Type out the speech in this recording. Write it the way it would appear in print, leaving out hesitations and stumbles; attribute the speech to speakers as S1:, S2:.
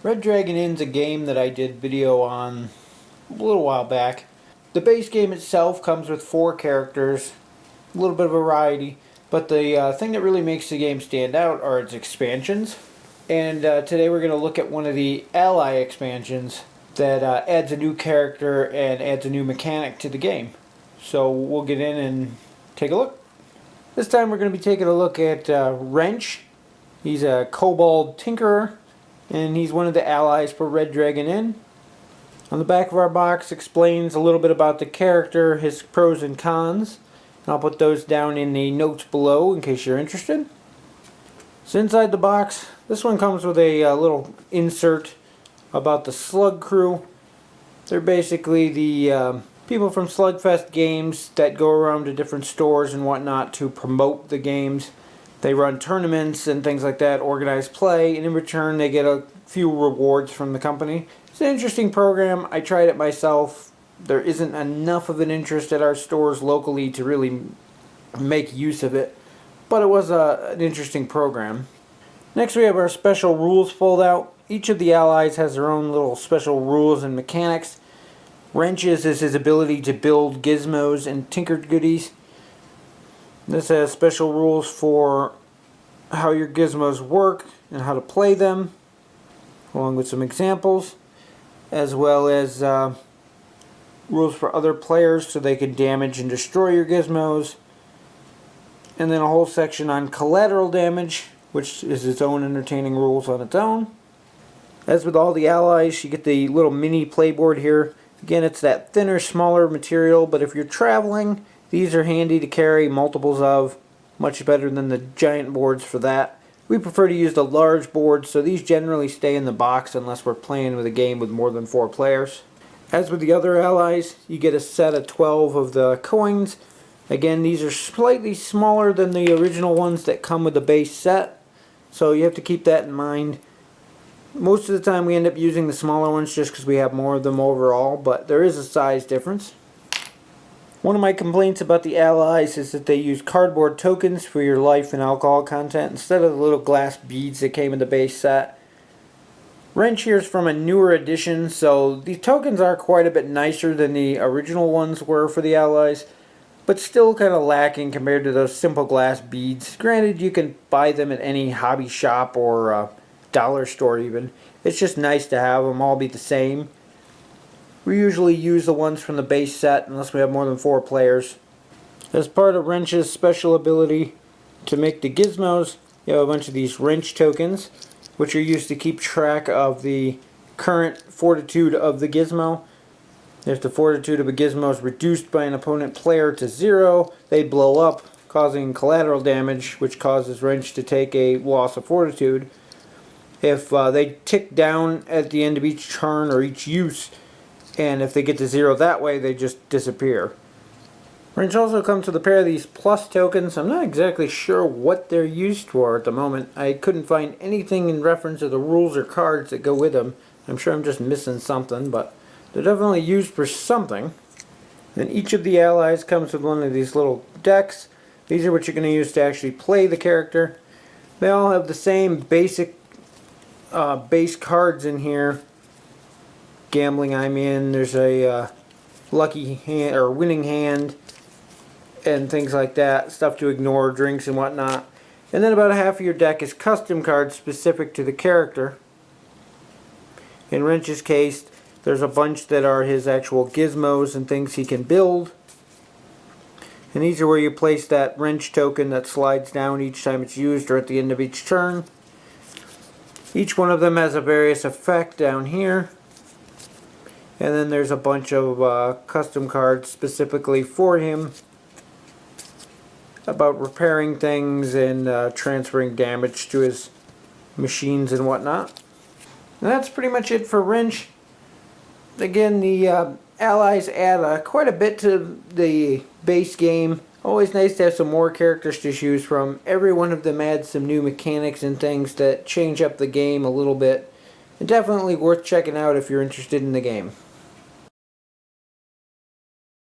S1: Red Dragon Inn's a game that I did video on a little while back. The base game itself comes with 4 characters, a little bit of variety, but the thing that really makes the game stand out are its expansions. And today we're going to look at one of the ally expansions that adds a new character and adds a new mechanic to the game. So we'll get in and take a look. This time we're going to be taking a look at Wrench. He's a Kobold Tinkerer, and he's one of the allies for Red Dragon Inn. On the back of our box explains a little bit about the character, his pros and cons. And I'll put those down in the notes below in case you're interested. So inside the box, this one comes with a little insert about the Slug Crew. They're basically the people from Slugfest Games that go around to different stores and whatnot to promote the games. They run tournaments and things like that, organize play, and in return they get a few rewards from the company. It's an interesting program. I tried it myself. There isn't enough of an interest at our stores locally to really make use of it, but it was an interesting program. Next we have our special rules foldout. Each of the allies has their own little special rules and mechanics. Wrench's is his ability to build gizmos and tinkered goodies. This has special rules for how your gizmos work and how to play them, along with some examples, as well as rules for other players so they can damage and destroy your gizmos. And then a whole section on collateral damage, which is its own entertaining rules on its own. As with all the allies, you get the little mini playboard here. Again, it's that thinner, smaller material, but if you're traveling, these are handy to carry multiples of, much better than the giant boards for that. We prefer to use the large boards, so these generally stay in the box unless we're playing with a game with more than 4 players. As with the other allies, you get a set of 12 of the coins. Again, these are slightly smaller than the original ones that come with the base set, so you have to keep that in mind. Most of the time we end up using the smaller ones just because we have more of them overall, but there is a size difference. One of my complaints about the allies is that they use cardboard tokens for your life and alcohol content instead of the little glass beads that came in the base set. Wrench here is from a newer edition, so these tokens are quite a bit nicer than the original ones were for the allies, but still kind of lacking compared to those simple glass beads. Granted, you can buy them at any hobby shop or dollar store even. It's just nice to have them all be the same. We usually use the ones from the base set unless we have more than 4 players. As part of Wrench's special ability to make the gizmos, you have a bunch of these wrench tokens, which are used to keep track of the current fortitude of the gizmo. If the fortitude of a gizmo is reduced by an opponent player to 0, they blow up, causing collateral damage, which causes Wrench to take a loss of fortitude. If they tick down at the end of each turn or each use, and if they get to 0 that way, they just disappear. Wrench also comes with a pair of these plus tokens. I'm not exactly sure what they're used for at the moment. I couldn't find anything in reference to the rules or cards that go with them. I'm sure I'm just missing something, but they're definitely used for something. And each of the allies comes with one of these little decks. These are what you're going to use to actually play the character. They all have the same basic base cards in here. Gambling I'm in, there's a lucky hand or winning hand and things like that, stuff to ignore, drinks and whatnot. And then about half of your deck is custom cards specific to the character. In Wrench's case, there's a bunch that are his actual gizmos and things he can build. And these are where you place that wrench token that slides down each time it's used or at the end of each turn. Each one of them has a various effect down here. And then there's a bunch of custom cards specifically for him about repairing things and transferring damage to his machines and whatnot. And that's pretty much it for Wrench. Again, the allies add quite a bit to the base game. Always nice to have some more characters to choose from. Every one of them adds some new mechanics and things that change up the game a little bit. And definitely worth checking out if you're interested in the game.